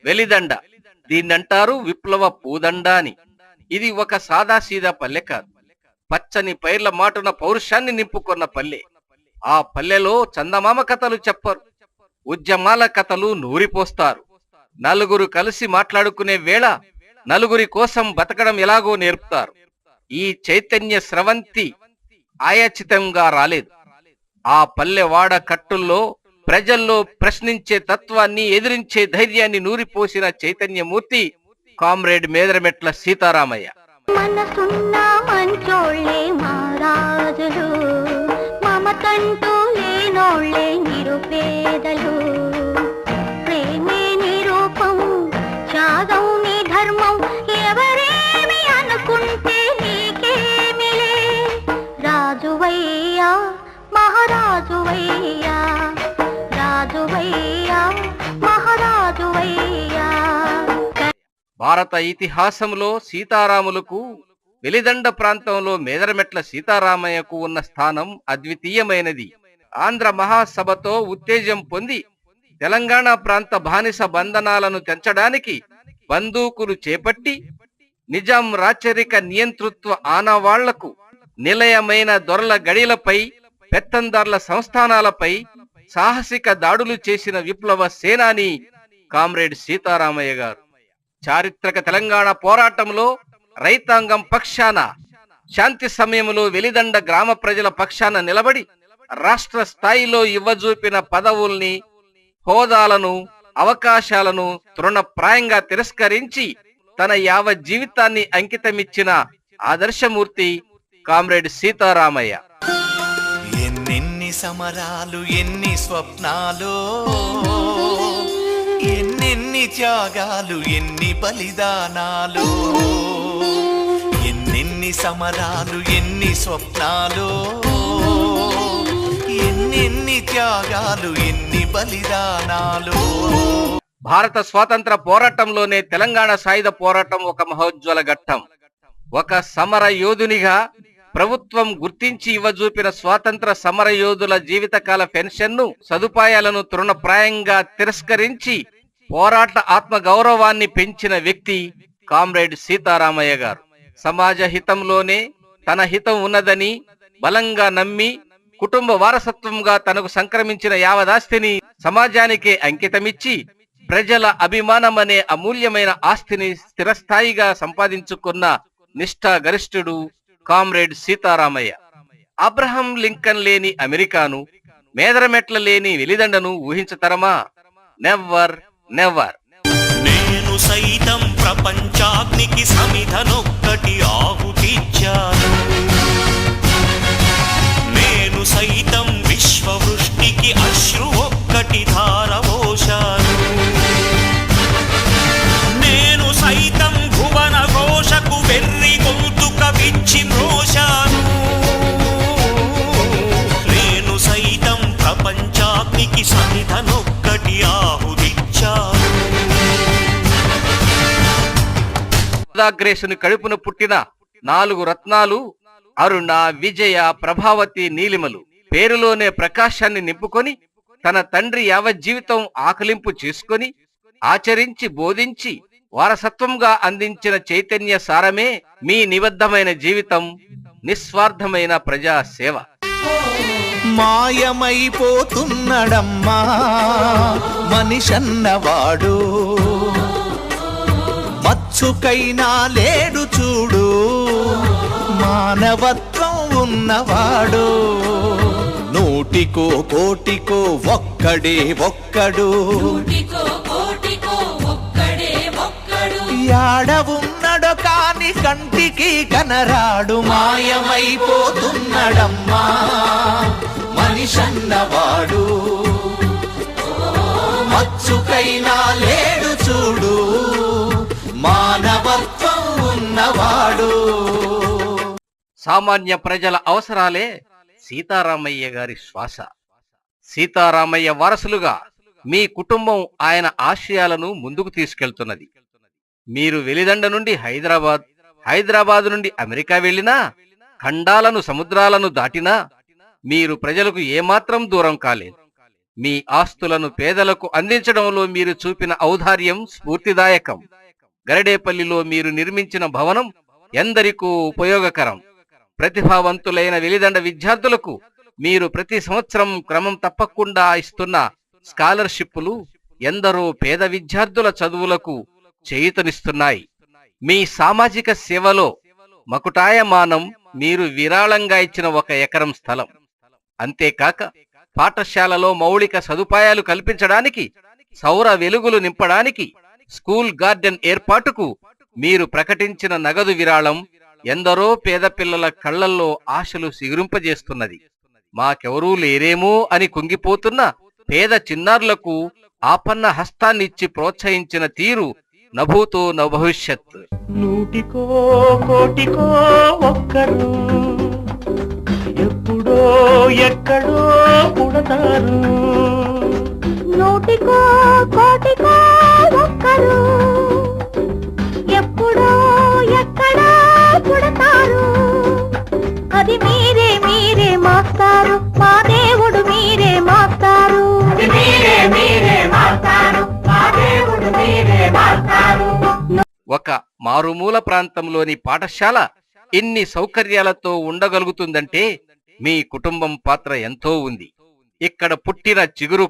వెలిదండ, దీన్నంటారు విప్లవ పూదండ అని. ఇది ఒక సాదాసీదా పల్లె కాదు, పచ్చని పైర్ల మాటున పౌరుషాన్ని నింపుకొన్న పల్లె. ఆ పల్లెలో చందమామ కథలు చెప్పరు, ఉద్యమాల కథలు నూరిపోస్తారు. నలుగురు కలిసి మాట్లాడుకునే వేళ నలుగురి కోసం బతకడం ఎలాగో నేర్పుతారు. ఈ చైతన్య స్రవంతి ఆయాచితంగా రాలేదు. ఆ పల్లెవాడ కట్టుల్లో ప్రజల్లో ప్రశ్నించే తత్వాన్ని, ఎదిరించే ధైర్యాన్ని నూరిపోసిన చైతన్యమూర్తి కామ్రేడ్ మేదరమెట్ల సీతారామయ్య. మనసున్న మంచోళ్ళే మహారాజులు, మమతంటూ లేనోళ్ళే నిరుపేదలు. ప్రేమే నిరూపం, త్యాగం నీ ధర్మం, ఎవరేమి అనుకుంటే నీకేమిలే. రాజువయ్యా మహారాజువయ్యా, రాజువయ్యా మహారాజువయ్యా. భారత ఇతిహాసంలో సీతారాములకు, వెలిదండ ప్రాంతంలో మేదరమెట్ల సీతారామయ్యకు ఉన్న స్థానం అద్వితీయమైనది. ఆంధ్ర మహాసభతో ఉత్తేజం పొంది తెలంగాణ ప్రాంత బానిస బంధనాలను తెంచడానికి బందూకులు చేపట్టి నిజాం రాచరిక నియంతృత్వ ఆనవాళ్లకు నిలయమైన దొరల గడిలపై, పెత్తందార్ల సంస్థానాలపై సాహసిక దాడులు చేసిన విప్లవ సేనాని కామ్రేడ్ సీతారామయ్య గారు. చారిత్రక తెలంగాణ పోరాటంలో రైతాంగం పక్షాన, శాంతి సమయంలో వెలిదండ గ్రామ ప్రజల పక్షాన నిలబడి రాష్ట్ర స్థాయిలో ఇవ్వజూపిన పదవుల్ని, హోదాలను, అవకాశాలను తృణప్రాయంగా తిరస్కరించి తన యావత్ జీవితాన్ని అంకితమిచ్చిన ఆదర్శమూర్తి కామ్రేడ్ సీతారామయ్య. ఎన్నెన్ని సమరాలు, ఎన్ని స్వప్నాలు, ఎన్నెన్ని త్యాగాలు, ఎన్ని బలిదానాలు. ఎన్నెన్ని సమరాలు, ఎన్ని స్వప్నాలు, ఎన్నెన్ని త్యాగాలు, ఎన్ని బలిదానాలు. భారత స్వాతంత్ర పోరాటంలోనే తెలంగాణ సాయుధ పోరాటం ఒక మహోజ్వల ఘట్టం. ఒక సమర యోధునిగా ప్రభుత్వం గుర్తించి ఇవ్వజూపిన స్వాతంత్ర సమర యోధుల జీవితకాల పెన్షన్ను, సదుపాయాలను తృణప్రాయంగా తిరస్కరించి పోరాట ఆత్మ గౌరవాన్ని పెంచిన వ్యక్తి కామ్రేడ్ సీతారామయ్య గారు. సమాజ హితంలోనే తన హితం ఉన్నదని బలంగా నమ్మి కుటుంబ వారసత్వంగా తనకు సంక్రమించిన యావదాస్తిని సమాజానికే అంకితమిచ్చి ప్రజల అభిమానమనే అమూల్యమైన ఆస్తిని స్థిరస్థాయిగా సంపాదించుకున్న నిష్ఠాగరిష్ఠుడు కామ్రేడ్ సీతారామయ్య. అబ్రహం లింకన్ లేని అమెరికాను, మేదరమెట్ల లేని వెలిదండను ఊహించతరమా? Never never. నేను సైతం ప్రపంచాగ్నికి సమిధనొక్కటి ఆహుతిచ్చాను. నేను సైతం విశ్వవృష్టికి అశ్రు ఒక్కటి ధారవోశాను. నేను సైతం భువన ఘోషకు వెర్రి గొంతుక విచ్చి మ్రోశాను. నేను సైతం ప్రపంచాగ్నికి సమిధనొక్కటి ఆహుతిచ్చాను. రాధాగ్రేసుని కడుపున పుట్టిన 4 రత్నాలు అరుణ, విజయ, ప్రభావతి, నీలిమలు పేరులోనే ప్రకాశాన్ని నింపుకొని తన తండ్రి యావజ్జీవితం ఆకలింపు చేసుకొని ఆచరించి బోధించి వారసత్వంగా అందించిన చైతన్య సారమే మీ నిబద్ధమైన జీవితం, నిస్వార్థమైన ప్రజా సేవ. మాయమైపోతున్నడమ్మా మనిషన్నవాడు, మచ్చుకైనా లేడు చూడు మానవత్వం ఉన్నవాడు. నూటికో కోటికో ఒక్కడే ఒక్కడు, యాడ ఉన్నడో కాని కంటికి కనరాడు. మాయమైపోతున్నడమ్మా మనిషన్నవాడు, మచ్చుకైనా లేడు చూడు మానవత్వం ఉన్నవాడు. సామాన్య ప్రజల అవసరాలే సీతారామయ్య గారి శ్వాస. సీతారామయ్య వారసులుగా మీ కుటుంబం ఆయన ఆశయాలను ముందుకు తీసుకెళ్తున్నది. మీరు వెలిదండ నుండి హైదరాబాద్, హైదరాబాద్ నుండి అమెరికా వెళ్ళినా, ఖండాలను సముద్రాలను దాటినా మీరు ప్రజలకు ఏమాత్రం దూరం కాలేదు. మీ ఆస్తులను పేదలకు అందించడంలో మీరు చూపిన ఔదార్యం స్ఫూర్తిదాయకం. గరడేపల్లిలో మీరు నిర్మించిన భవనం ఎందరికో ఉపయోగకరం. ప్రతిభావంతులైన వెలిదండ విద్యార్థులకు మీరు ప్రతి సంవత్సరం క్రమం తప్పకుండా ఇస్తున్న స్కాలర్షిప్పులు ఎందరో పేద విద్యార్థుల చదువులకు చేయూతనిస్తున్నాయి. మీ సామాజిక సేవలో మకుటాయమానం మీరు విరాళంగా ఇచ్చిన 1 ఎకరం స్థలం. అంతేకాక పాఠశాలలో మౌలిక సదుపాయాలు కల్పించడానికి, సౌర వెలుగులు నింపడానికి, స్కూల్ గార్డెన్ ఏర్పాటుకు మీరు ప్రకటించిన నగదు విరాళం ఎందరో పేద పిల్లల కళ్లల్లో ఆశలు సిగురింపజేస్తున్నది. మాకెవరూ లేరేమో అని కుంగిపోతున్న పేద చిన్నారులకు ఆపన్న హస్తాన్నిచ్చి ప్రోత్సహించిన తీరు నభూతో నభవిష్యత్. నూటికో కోటికో ఒక్కరు ఎప్పుడో ఎక్కడో పుడతారు. నూటికో కోటికో ఒక్కరు ఎప్పుడో ఎక్కడో పుడతారు. అది మీరే మీరే మాస్టారు, మా దేవుడు మీరే మాస్టారు. మీరే మీరే మాస్టారు, మా దేవుడు మీరే మాస్టారు. ఒక మారుమూల ప్రాంతంలోని పాఠశాల ఇన్ని సౌకర్యాలతో ఉండగలుగుతుందంటే మీ కుటుంబం పాత్ర ఎంతో ఉంది. ఇక్కడ పుట్టిన చిగురు